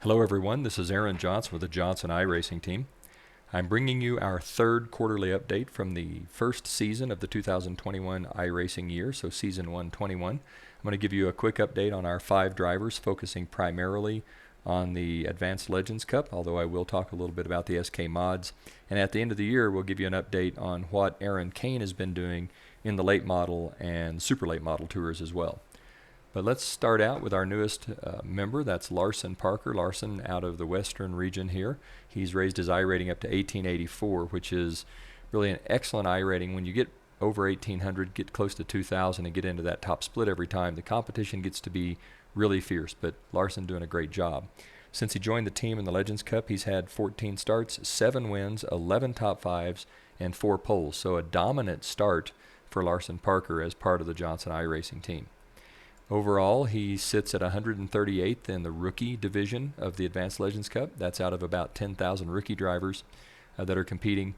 Hello everyone, this is Aaron Johnson with the Johnson iRacing team. I'm bringing you our third quarterly update from the first season of the 2021 iRacing year, so season 121. I'm going to give you a quick update on our 5 drivers, focusing primarily on the Advanced Legends Cup, although I will talk a little bit about the SK mods. And at the end of the year, we'll give you an update on what Aaron Kane has been doing in the late model and super late model tours as well. But let's start out with our newest member. That's Larson Parker. Larson out of the western region here. He's raised his I rating up to 1884, which is really an excellent I rating. When you get over 1800, get close to 2000 and get into that top split every time, the competition gets to be really fierce. But Larson doing a great job. Since he joined the team in the Legends Cup, he's had 14 starts, 7 wins, 11 top 5s, and 4 poles. So a dominant start for Larson Parker as part of the Johnson iRacing team. Overall, he sits at 138th in the rookie division of the Advanced Legends Cup. That's out of about 10,000 rookie drivers that are competing,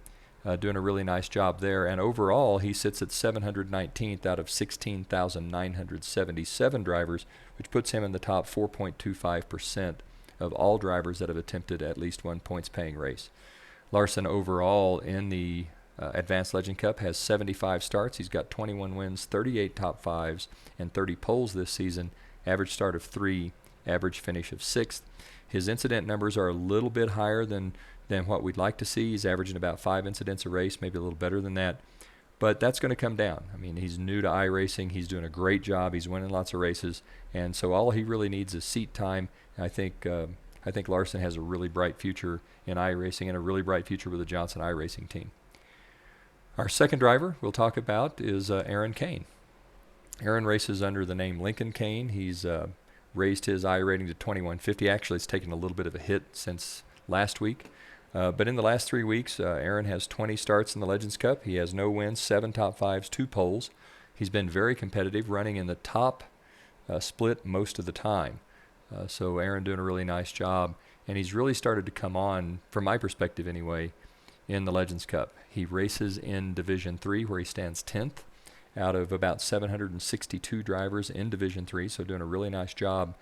doing a really nice job there. And overall, he sits at 719th out of 16,977 drivers, which puts him in the top 4.25% of all drivers that have attempted at least one points-paying race. Larson overall in the Advanced Legend Cup has 75 starts. He's got 21 wins, 38 top 5s, and 30 poles this season. Average start of 3, average finish of 6th. His incident numbers are a little bit higher than what we'd like to see. He's averaging about 5 incidents a race, maybe a little better than that. But that's going to come down. I mean, he's new to iRacing. He's doing a great job. He's winning lots of races. And so all he really needs is seat time. I think Larson has a really bright future in iRacing and a really bright future with the Johnson iRacing team. Our second driver we'll talk about is Aaron Kane. Aaron races under the name Lincoln Kane. He's raised his I rating to 2150. Actually, it's taken a little bit of a hit since last week. But in the last 3 weeks, Aaron has 20 starts in the Legends Cup. He has no wins, 7 top 5s, 2 poles. He's been very competitive, running in the top split most of the time. So Aaron doing a really nice job. And he's really started to come on, from my perspective anyway, in the Legends Cup. He races in Division 3 where he stands 10th out of about 762 drivers in Division 3, so doing a really nice job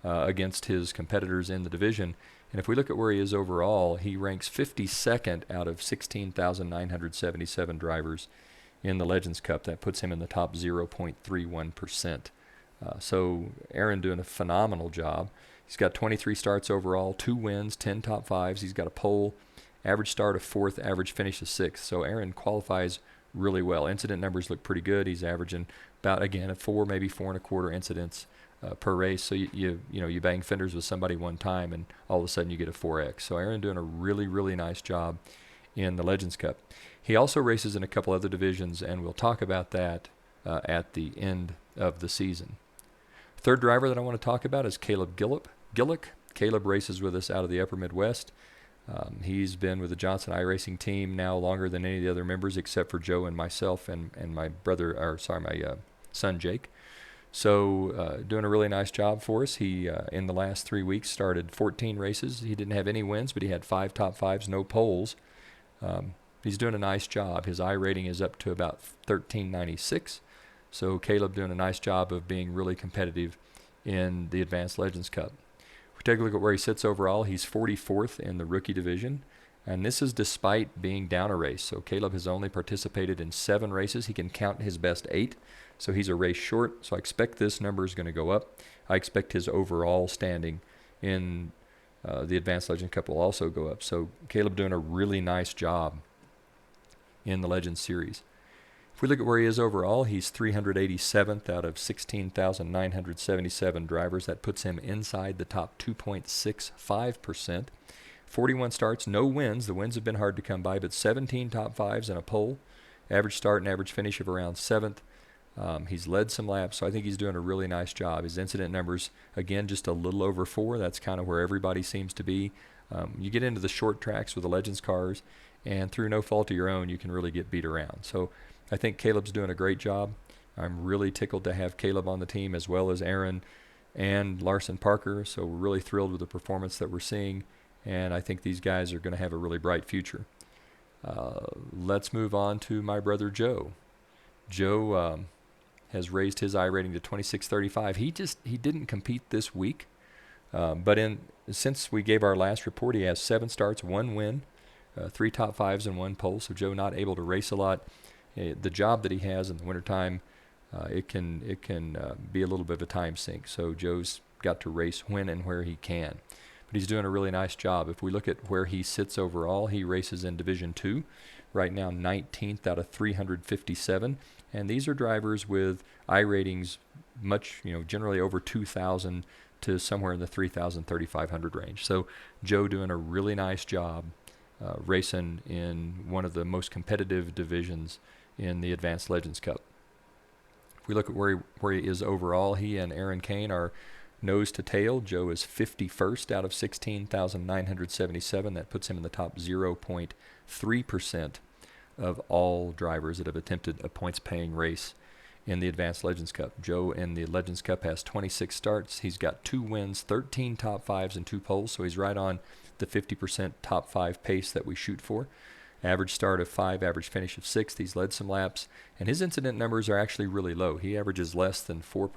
against his competitors in the division. And if we look at where he is overall, he ranks 52nd out of 16,977 drivers in the Legends Cup. That puts him in the top 0.31%. So Aaron doing a phenomenal job. He's got 23 starts overall, 2 wins, 10 top 5s. He's got a pole. Average start of 4th, average finish of 6th. So Aaron qualifies really well. Incident numbers look pretty good. He's averaging about, again, 4, maybe 4.25 incidents per race. So you bang fenders with somebody one time and all of a sudden you get a 4X. So Aaron doing a really, really nice job in the Legends Cup. He also races in a couple other divisions, and we'll talk about that at the end of the season. Third driver that I want to talk about is Caleb Gillick. Caleb races with us out of the Upper Midwest. He's been with the Johnson iRacing team now longer than any of the other members except for Joe and myself and my son Jake. So doing a really nice job for us. He, in the last 3 weeks, started 14 races. He didn't have any wins, but he had 5 top 5s, no poles. He's doing a nice job. His I rating is up to about 1396. So Caleb doing a nice job of being really competitive in the Advanced Legends Cup. If we take a look at where he sits overall, he's 44th in the rookie division, and this is despite being down a race. So Caleb has only participated in 7 races. He can count his best 8, so he's a race short. So I expect this number is going to go up. I expect his overall standing in the Advanced Legends Cup will also go up. So Caleb doing a really nice job in the Legends Series. If we look at where he is overall, he's 387th out of 16,977 drivers. That puts him inside the top 2.65%. 41 starts, no wins. The wins have been hard to come by, but 17 top 5s and a pole. Average start and average finish of around 7th. He's led some laps, so I think he's doing a really nice job. His incident numbers, again, just a little over 4. That's kind of where everybody seems to be. You get into the short tracks with the Legends cars, and through no fault of your own, you can really get beat around. So I think Caleb's doing a great job. I'm really tickled to have Caleb on the team as well as Aaron and Larson Parker. So we're really thrilled with the performance that we're seeing, and I think these guys are going to have a really bright future. Let's move on to my brother Joe. Joe has raised his I rating to 2635. He didn't compete this week, But since we gave our last report, he has 7 starts, 1 win, 3 top 5s, and 1 pole. So Joe not able to race a lot. The job that he has in the wintertime, it can be a little bit of a time sink. So Joe's got to race when and where he can. But he's doing a really nice job. If we look at where he sits overall, he races in Division 2, right now 19th out of 357. And these are drivers with iRatings much, generally over 2,000 to somewhere in the 3,000, 3,500 range. So Joe doing a really nice job racing in one of the most competitive divisions in the Advanced Legends Cup. If we look at where he is overall, he and Aaron Kane are nose to tail. Joe is 51st out of 16,977. That puts him in the top 0.3% of all drivers that have attempted a points-paying race in the Advanced Legends Cup. Joe in the Legends Cup has 26 starts. He's got 2 wins, 13 top 5s, and 2 poles, so he's right on the 50% top 5 pace that we shoot for. Average start of 5, average finish of 6th. He's led some laps, and his incident numbers are actually really low. He averages less than 4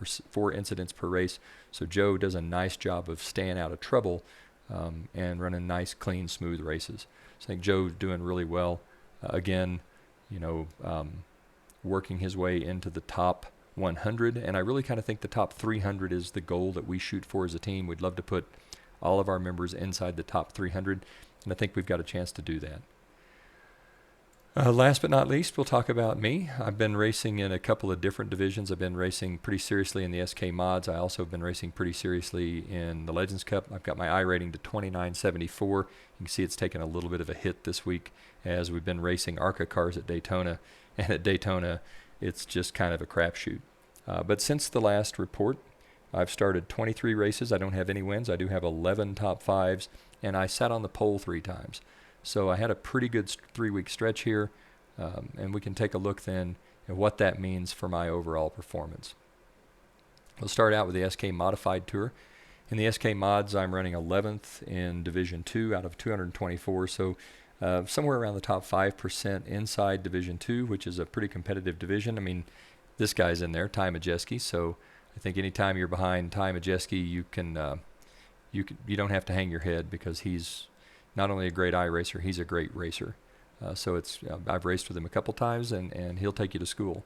incidents per race, so Joe does a nice job of staying out of trouble and running nice, clean, smooth races. So I think Joe's doing really well. Again, working his way into the top 100, and I really kind of think the top 300 is the goal that we shoot for as a team. We'd love to put all of our members inside the top 300, and I think we've got a chance to do that. Last but not least, we'll talk about me. I've been racing in a couple of different divisions. I've been racing pretty seriously in the SK Mods. I also have been racing pretty seriously in the Legends Cup. I've got my iRating to 2974. You can see it's taken a little bit of a hit this week as we've been racing ARCA cars at Daytona. And at Daytona, it's just kind of a crapshoot. But since the last report, I've started 23 races. I don't have any wins. I do have 11 top 5s, and I sat on the pole 3 times. So I had a pretty good 3-week stretch here, and we can take a look then at what that means for my overall performance. We'll start out with the SK Modified Tour. In the SK Mods, I'm running 11th in Division 2 out of 224, so somewhere around the top 5% inside Division 2, which is a pretty competitive division. I mean, this guy's in there, Ty Majeski, so I think anytime you're behind Ty Majeski, you don't have to hang your head, because he's not only a great iRacer, he's a great racer. So I've raced with him a couple times, and he'll take you to school.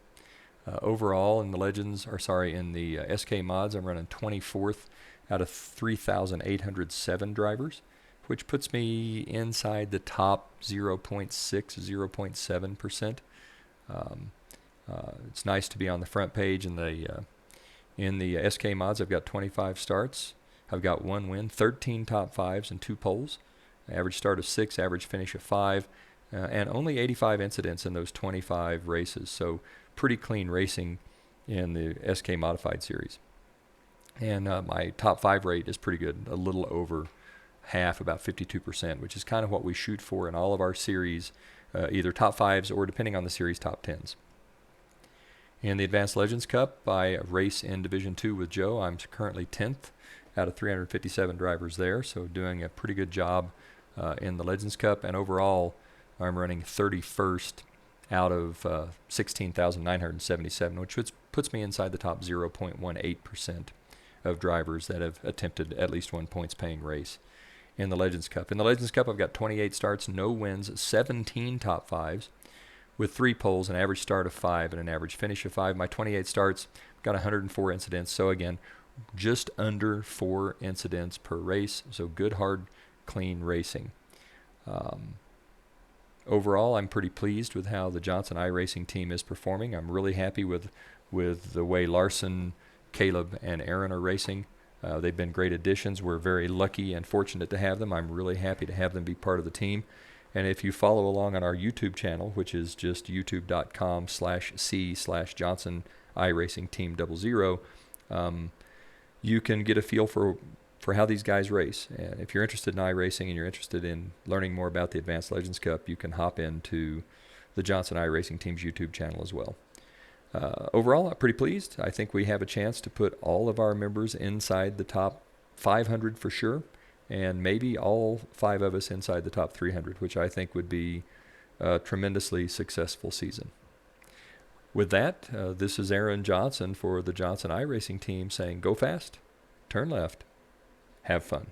Overall, in the SK Mods, I'm running 24th out of 3,807 drivers, which puts me inside the top 0.6, 0.7%. It's nice to be on the front page in the SK Mods. I've got 25 starts. I've got 1 win, 13 top 5s, and 2 poles. Average start of 6, average finish of 5, and only 85 incidents in those 25 races. So pretty clean racing in the SK Modified Series. And my top 5 rate is pretty good, a little over half, about 52%, which is kind of what we shoot for in all of our series, either top 5s or, depending on the series, top 10s. In the Advanced Legends Cup, I race in Division 2 with Joe. I'm currently 10th out of 357 drivers there, so doing a pretty good job in the Legends Cup, and overall I'm running 31st out of 16,977, which puts me inside the top 0.18% of drivers that have attempted at least one points-paying race in the Legends Cup. In the Legends Cup, I've got 28 starts, no wins, 17 top 5s, with 3 poles, an average start of 5, and an average finish of 5. My 28 starts, got 104 incidents, so again, just under 4 incidents per race, so good, hard, clean racing. Overall, I'm pretty pleased with how the Johnson iRacing team is performing. I'm really happy with the way Larson, Caleb, and Aaron are racing. They've been great additions. We're very lucky and fortunate to have them. I'm really happy to have them be part of the team. And if you follow along on our YouTube channel, which is just youtube.com/c/Johnson iRacing Team 00, you can get a feel for how these guys race. And if you're interested in iRacing and you're interested in learning more about the Advanced Legends Cup, you can hop into the Johnson iRacing Team's YouTube channel as well. Overall, I'm pretty pleased. I think we have a chance to put all of our members inside the top 500 for sure, and maybe all 5 of us inside the top 300, which I think would be a tremendously successful season. With that, this is Aaron Johnson for the Johnson iRacing Team saying, go fast, turn left. Have fun.